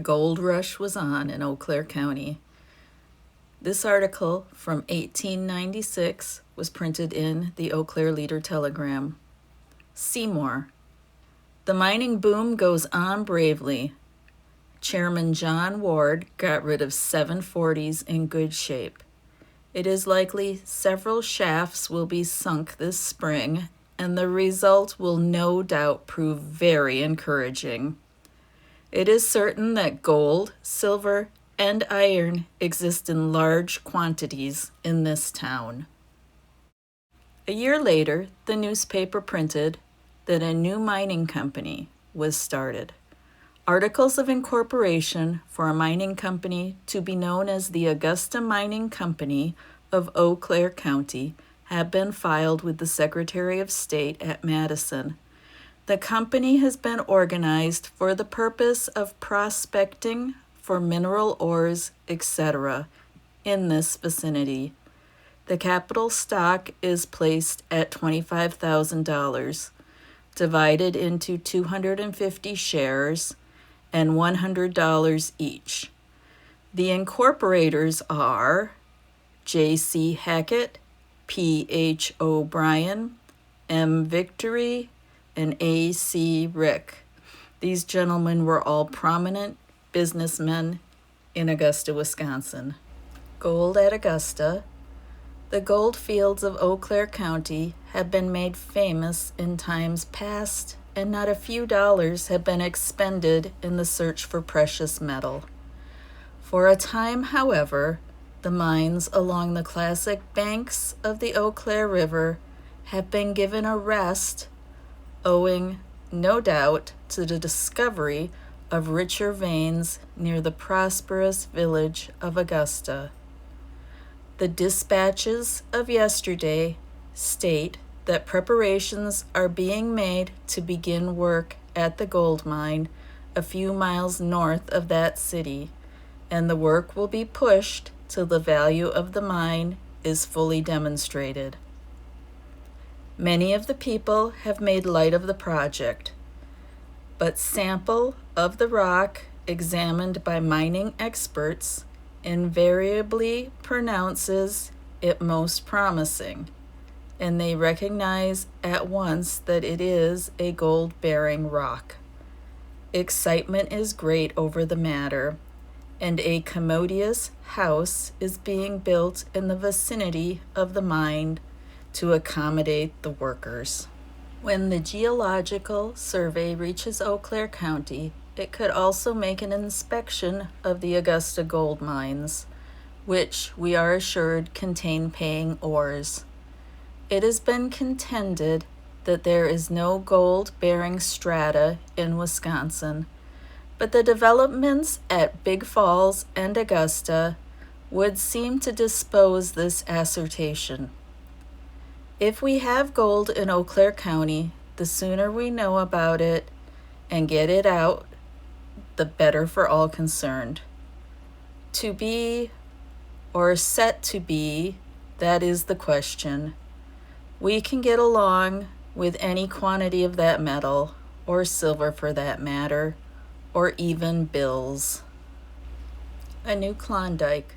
gold rush was on in Eau Claire County. This article from 1896 was printed in the Eau Claire Leader-Telegram. Seymour. The mining boom goes on bravely. Chairman John Ward got rid of 740s in good shape. It is likely several shafts will be sunk this spring, and the result will no doubt prove very encouraging. It is certain that gold, silver, and iron exist in large quantities in this town. A year later, the newspaper printed that a new mining company was started. Articles of incorporation for a mining company to be known as the Augusta Mining Company of Eau Claire County have been filed with the Secretary of State at Madison. The company has been organized for the purpose of prospecting for mineral ores, etc., in this vicinity. The capital stock is placed at $25,000, divided into 250 shares and $100 each. The incorporators are J.C. Hackett, P.H. O'Brien, M. Victory, and A.C. Rick. These gentlemen were all prominent businessmen in Augusta, Wisconsin. Gold at Augusta. The gold fields of Eau Claire County have been made famous in times past, and not a few dollars have been expended in the search for precious metal. For a time, however, the mines along the classic banks of the Eau Claire River have been given a rest, owing, no doubt, to the discovery of richer veins near the prosperous village of Augusta. The dispatches of yesterday state that preparations are being made to begin work at the gold mine a few miles north of that city, and the work will be pushed till the value of the mine is fully demonstrated. Many of the people have made light of the project, but sample of the rock examined by mining experts invariably pronounces it most promising, and they recognize at once that it is a gold-bearing rock. Excitement is great over the matter, and a commodious house is being built in the vicinity of the mine to accommodate the workers. When the Geological Survey reaches Eau Claire County, it could also make an inspection of the Augusta gold mines, which we are assured contain paying ores. It has been contended that there is no gold-bearing strata in Wisconsin, but the developments at Big Falls and Augusta would seem to dispose this assertion. If we have gold in Eau Claire County, the sooner we know about it and get it out, the better for all concerned. To be, or set to be, that is the question. We can get along with any quantity of that metal, or silver for that matter, or even bills. A new Klondike.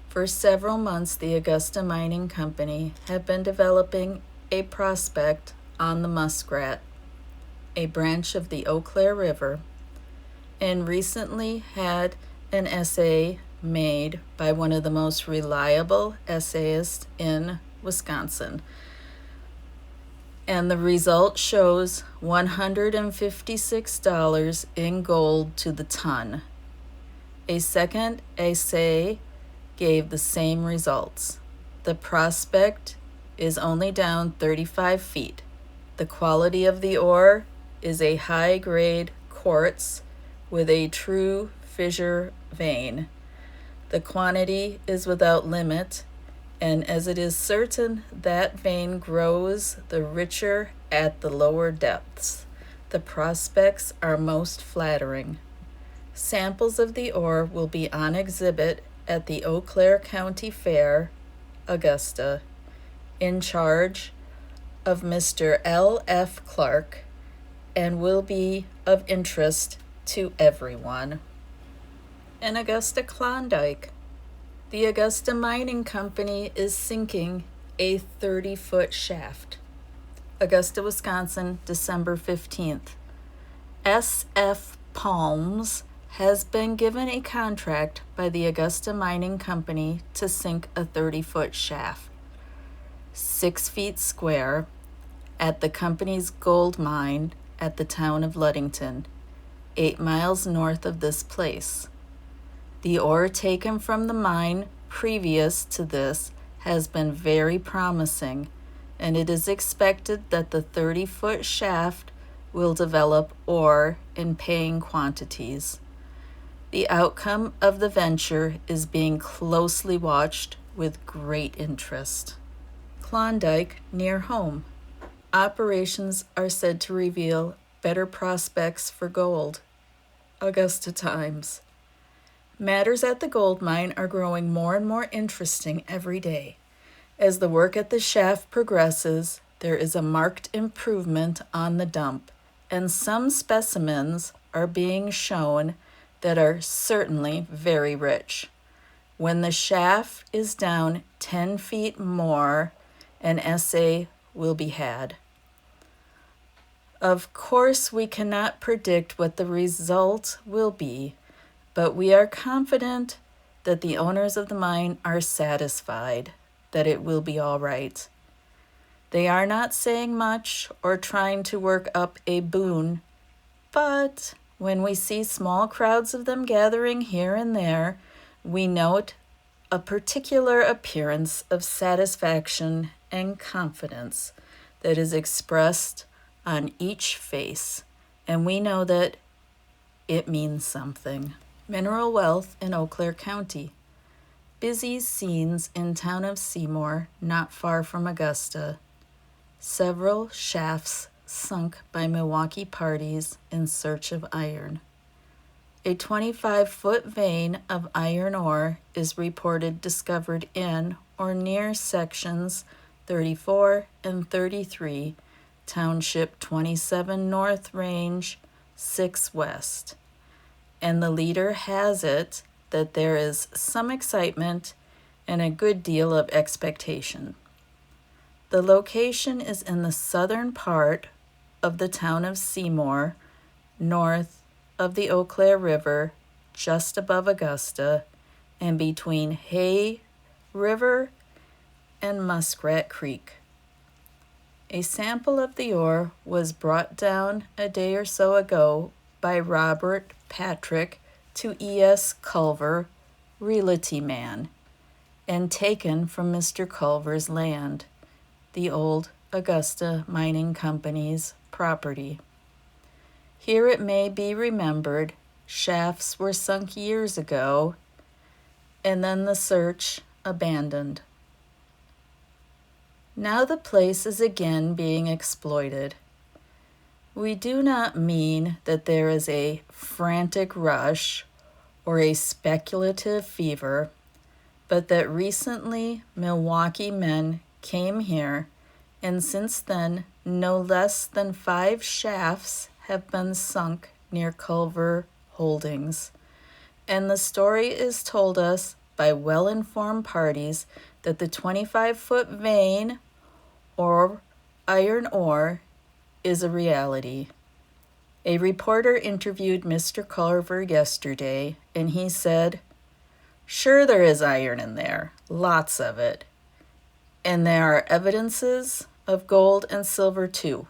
For several months, the Augusta Mining Company have been developing a prospect on the Muskrat, a branch of the Eau Claire River, and recently had an essay made by one of the most reliable essayists in Wisconsin. And the result shows $156 in gold to the ton. A second essay gave the same results. The prospect is only down 35 feet. The quality of the ore is a high-grade quartz with a true fissure vein. The quantity is without limit, and as it is certain that vein grows the richer at the lower depths, the prospects are most flattering. Samples of the ore will be on exhibit at the Eau Claire County Fair, Augusta, in charge of Mr. L.F. Clark, and will be of interest to everyone. In Augusta Klondike, the Augusta Mining Company is sinking a 30-foot shaft. Augusta, Wisconsin, December 15th. SF Palms has been given a contract by the Augusta Mining Company to sink a 30-foot shaft, 6 feet square, at the company's gold mine at the town of Ludington, 8 miles north of this place. The ore taken from the mine previous to this has been very promising, and it is expected that the 30-foot shaft will develop ore in paying quantities. The outcome of the venture is being closely watched with great interest. Klondike, near home. Operations are said to reveal better prospects for gold. Augusta Times. Matters at the gold mine are growing more and more interesting every day. As the work at the shaft progresses, there is a marked improvement on the dump, and some specimens are being shown that are certainly very rich. When the shaft is down 10 feet more, an essay will be had. Of course, we cannot predict what the result will be, but we are confident that the owners of the mine are satisfied that it will be all right. They are not saying much or trying to work up a boon, but when we see small crowds of them gathering here and there, we note a particular appearance of satisfaction and confidence that is expressed on each face, and we know that it means something. Mineral wealth in Eau Claire County. Busy scenes in town of Seymour, not far from Augusta. Several shafts sunk by Milwaukee parties in search of iron. A 25-foot vein of iron ore is reported discovered in or near sections 34 and 33, Township 27 North, Range 6 West. And the leader has it that there is some excitement and a good deal of expectation. The location is in the southern part of the town of Seymour, north of the Eau Claire River, just above Augusta, and between Hay River and Muskrat Creek. A sample of the ore was brought down a day or so ago by Robert Patrick to E.S. Culver, realty man, and taken from Mr. Culver's land, the old Augusta Mining Company's property. Here it may be remembered, shafts were sunk years ago, and then the search abandoned. Now the place is again being exploited. We do not mean that there is a frantic rush or a speculative fever, but that recently Milwaukee men came here, and since then no less than 5 shafts have been sunk near Culver Holdings. And the story is told us by well-informed parties that the 25-foot vein or iron ore is a reality. A reporter interviewed Mr. Culver yesterday, and he said, "Sure, there is iron in there, lots of it. And there are evidences of gold and silver too.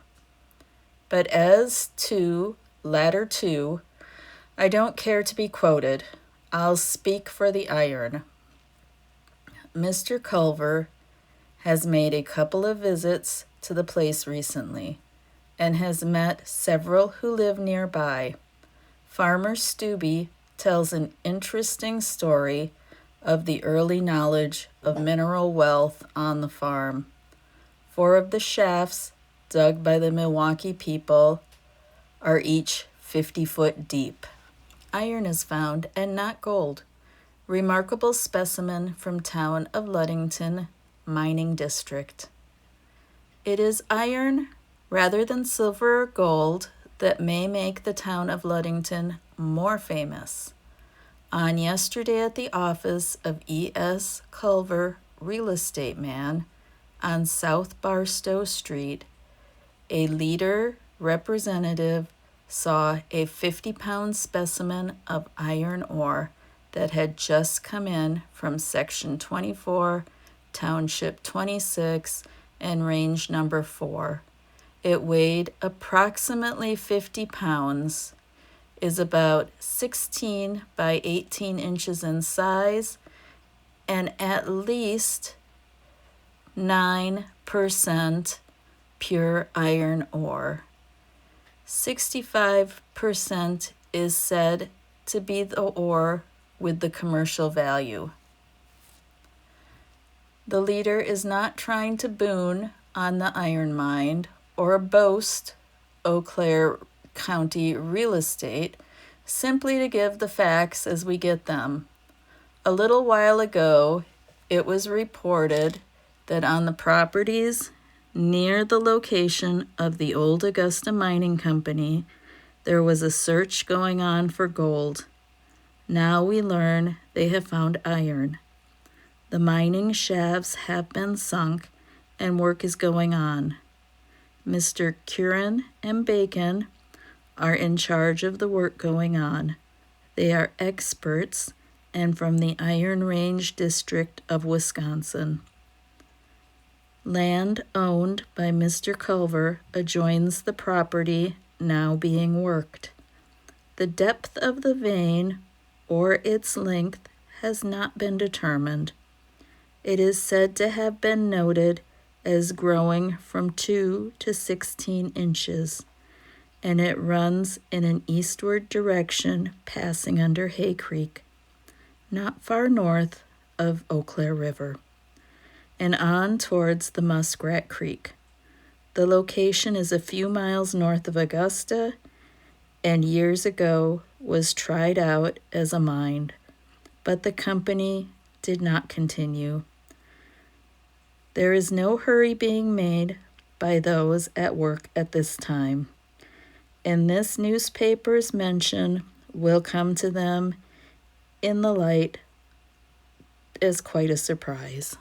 But as to latter two, I don't care to be quoted. I'll speak for the iron." Mr. Culver has made a couple of visits to the place recently and has met several who live nearby. Farmer Stubbe tells an interesting story of the early knowledge of mineral wealth on the farm. 4 of the shafts dug by the Milwaukee people are each 50 foot deep. Iron is found and not gold. Remarkable specimen from town of Ludington, mining district. It is iron rather than silver or gold that may make the town of Ludington more famous. On yesterday at the office of E.S. Culver, real estate man, on South Barstow Street, a leader representative saw a 50-pound specimen of iron ore that had just come in from Section 24, Township 26, and Range Number 4. It weighed approximately 50 pounds, is about 16 by 18 inches in size, and at least 9% pure iron ore. 65% is said to be the ore with the commercial value. The leader is not trying to boon on the iron mine or boast Eau Claire County real estate, simply to give the facts as we get them. A little while ago, it was reported that on the properties near the location of the old Augusta Mining Company, there was a search going on for gold. Now we learn they have found iron. The mining shafts have been sunk and work is going on. Mr. Curran and Bacon are in charge of the work going on. They are experts and from the Iron Range District of Wisconsin. Land owned by Mr. Culver adjoins the property now being worked. The depth of the vein or its length has not been determined. It is said to have been noted as growing from 2 to 16 inches, and it runs in an eastward direction passing under Hay Creek, not far north of Eau Claire River, and on towards the Muskrat Creek. The location is a few miles north of Augusta, and years ago was tried out as a mine, but the company did not continue. There is no hurry being made by those at work at this time, and this newspaper's mention will come to them in the light as quite a surprise.